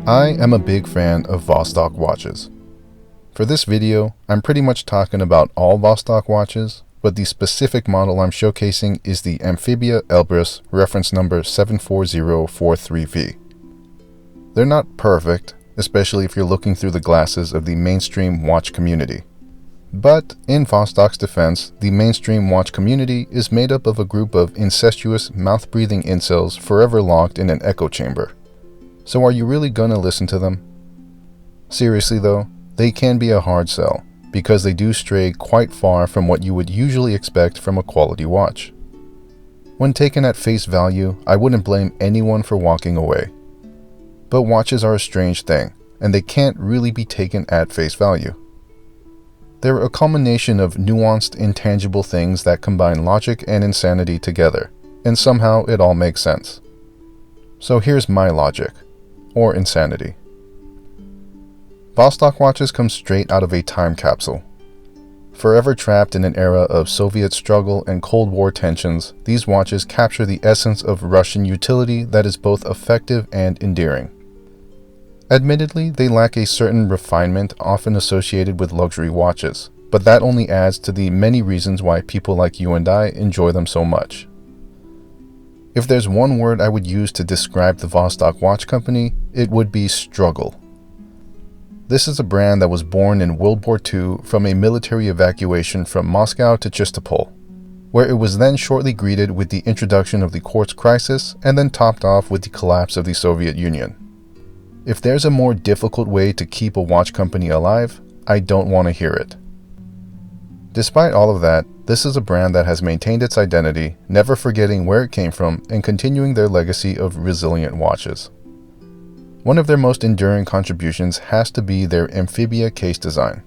I am a big fan of Vostok watches. For this video, I'm pretty much talking about all Vostok watches, but the specific model I'm showcasing is the Amphibia Elbrus reference number 74043V. They're not perfect, especially if you're looking through the glasses of the mainstream watch community. But in Vostok's defense, the mainstream watch community is made up of a group of incestuous, mouth-breathing incels forever locked in an echo chamber. So are you really gonna listen to them? Seriously though, they can be a hard sell, because they do stray quite far from what you would usually expect from a quality watch. When taken at face value, I wouldn't blame anyone for walking away. But watches are a strange thing, and they can't really be taken at face value. They're a culmination of nuanced, intangible things that combine logic and insanity together, and somehow it all makes sense. So here's my logic, or insanity. Vostok watches come straight out of a time capsule. Forever trapped in an era of Soviet struggle and Cold War tensions, these watches capture the essence of Russian utility that is both effective and endearing. Admittedly, they lack a certain refinement often associated with luxury watches, but that only adds to the many reasons why people like you and I enjoy them so much. If there's one word I would use to describe the Vostok watch company, it would be struggle. This is a brand that was born in World War II from a military evacuation from Moscow to Chistopol, where it was then shortly greeted with the introduction of the quartz crisis and then topped off with the collapse of the Soviet Union. If there's a more difficult way to keep a watch company alive, I don't want to hear it. Despite all of that, this is a brand that has maintained its identity, never forgetting where it came from and continuing their legacy of resilient watches. One of their most enduring contributions has to be their Amphibia case design.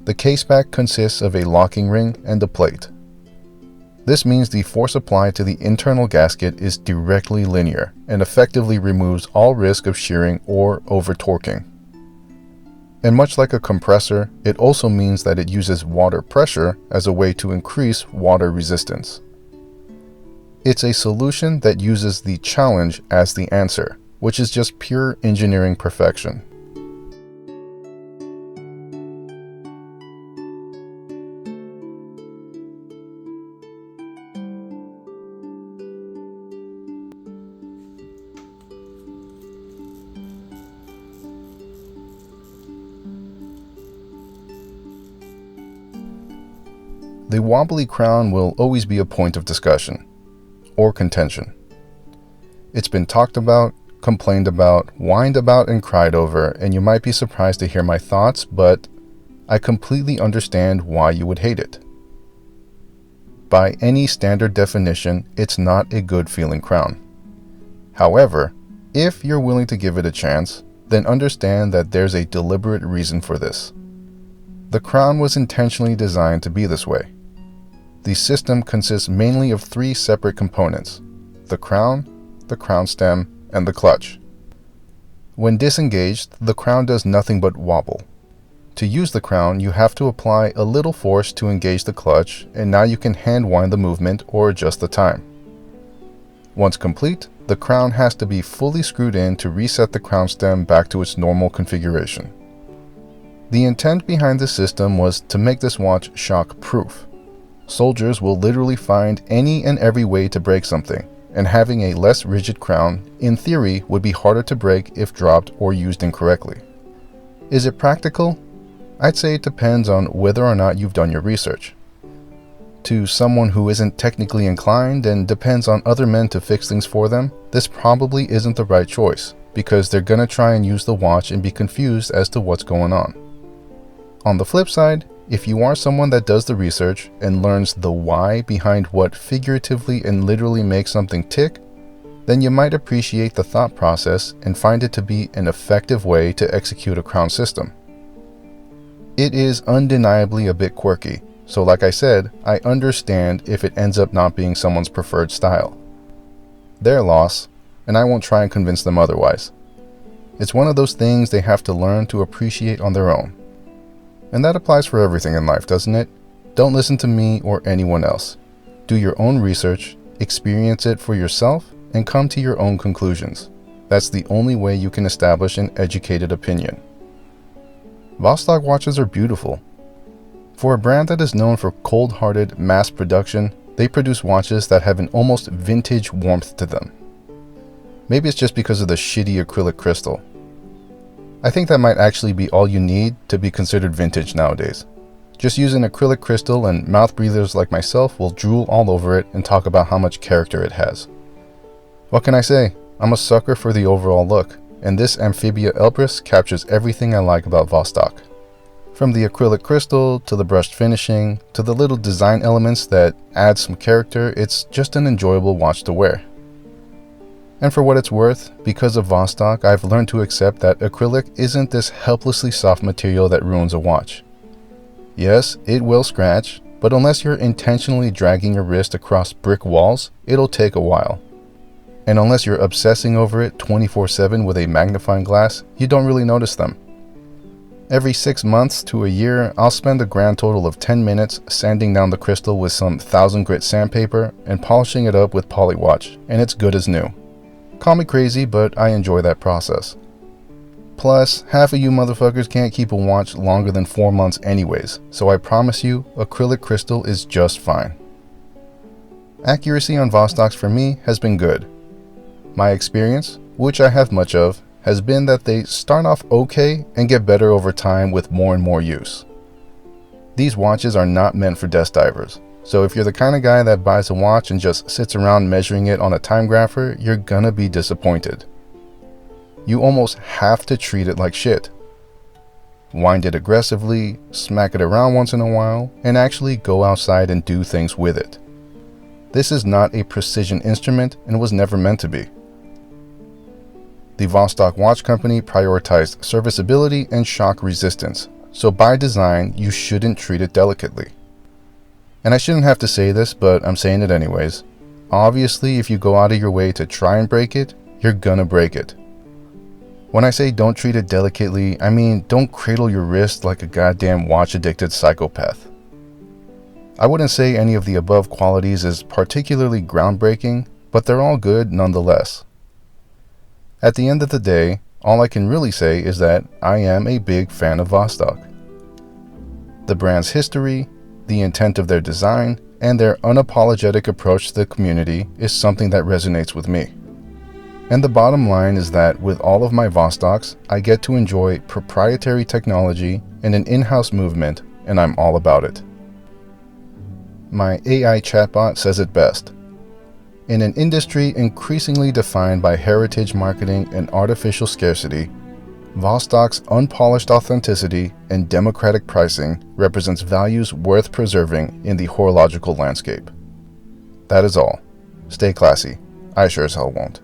The case back consists of a locking ring and a plate. This means the force applied to the internal gasket is directly linear and effectively removes all risk of shearing or over-torquing. And much like a compressor, it also means that it uses water pressure as a way to increase water resistance. It's a solution that uses the challenge as the answer, which is just pure engineering perfection. The wobbly crown will always be a point of discussion, or contention. It's been talked about, complained about, whined about, and cried over, and you might be surprised to hear my thoughts, but I completely understand why you would hate it. By any standard definition, it's not a good feeling crown. However, if you're willing to give it a chance, then understand that there's a deliberate reason for this. The crown was intentionally designed to be this way. The system consists mainly of three separate components: the crown stem, and the clutch. When disengaged, the crown does nothing but wobble. To use the crown, you have to apply a little force to engage the clutch, and now you can hand wind the movement or adjust the time. Once complete, the crown has to be fully screwed in to reset the crown stem back to its normal configuration. The intent behind this system was to make this watch shock-proof. Soldiers will literally find any and every way to break something, and having a less rigid crown, in theory, would be harder to break if dropped or used incorrectly. Is it practical? I'd say it depends on whether or not you've done your research. To someone who isn't technically inclined and depends on other men to fix things for them, this probably isn't the right choice, because they're gonna try and use the watch and be confused as to what's going on. On the flip side, if you are someone that does the research and learns the why behind what figuratively and literally makes something tick, then you might appreciate the thought process and find it to be an effective way to execute a crown system. It is undeniably a bit quirky, so like I said, I understand if it ends up not being someone's preferred style. Their loss, and I won't try and convince them otherwise. It's one of those things they have to learn to appreciate on their own. And that applies for everything in life, doesn't it? Don't listen to me or anyone else. Do your own research, experience it for yourself, and come to your own conclusions. That's the only way you can establish an educated opinion. Vostok watches are beautiful. For a brand that is known for cold-hearted mass production, they produce watches that have an almost vintage warmth to them. Maybe it's just because of the shitty acrylic crystal. I think that might actually be all you need to be considered vintage nowadays. Just use an acrylic crystal and mouth breathers like myself will drool all over it and talk about how much character it has. What can I say? I'm a sucker for the overall look, and this Amphibia Elbrus captures everything I like about Vostok. From the acrylic crystal, to the brushed finishing, to the little design elements that add some character, it's just an enjoyable watch to wear. And for what it's worth, because of Vostok, I've learned to accept that acrylic isn't this helplessly soft material that ruins a watch. Yes, it will scratch, but unless you're intentionally dragging your wrist across brick walls, it'll take a while. And unless you're obsessing over it 24/7 with a magnifying glass, you don't really notice them. Every 6 months to a year, I'll spend a grand total of 10 minutes sanding down the crystal with some 1000 grit sandpaper and polishing it up with Polywatch, and it's good as new. Call me crazy, but I enjoy that process. Plus, half of you motherfuckers can't keep a watch longer than 4 months anyways, so I promise you, acrylic crystal is just fine. Accuracy on Vostoks for me has been good. My experience, which I have much of, has been that they start off okay and get better over time with more and more use. These watches are not meant for desk divers, so if you're the kind of guy that buys a watch and just sits around measuring it on a time grapher, you're gonna be disappointed. You almost have to treat it like shit. Wind it aggressively, smack it around once in a while, and actually go outside and do things with it. This is not a precision instrument and was never meant to be. The Vostok watch company prioritized serviceability and shock resistance, so by design, you shouldn't treat it delicately. And I shouldn't have to say this, but I'm saying it anyways. Obviously, if you go out of your way to try and break it, you're gonna break it. When I say don't treat it delicately, I mean don't cradle your wrist like a goddamn watch-addicted psychopath. I wouldn't say any of the above qualities is particularly groundbreaking, but they're all good nonetheless. At the end of the day, all I can really say is that I am a big fan of Vostok. The brand's history, the intent of their design, and their unapologetic approach to the community is something that resonates with me. And the bottom line is that with all of my Vostoks, I get to enjoy proprietary technology and an in-house movement, and I'm all about it. My AI chatbot says it best. In an industry increasingly defined by heritage marketing and artificial scarcity, Vostok's unpolished authenticity and democratic pricing represents values worth preserving in the horological landscape. That is all. Stay classy. I sure as hell won't.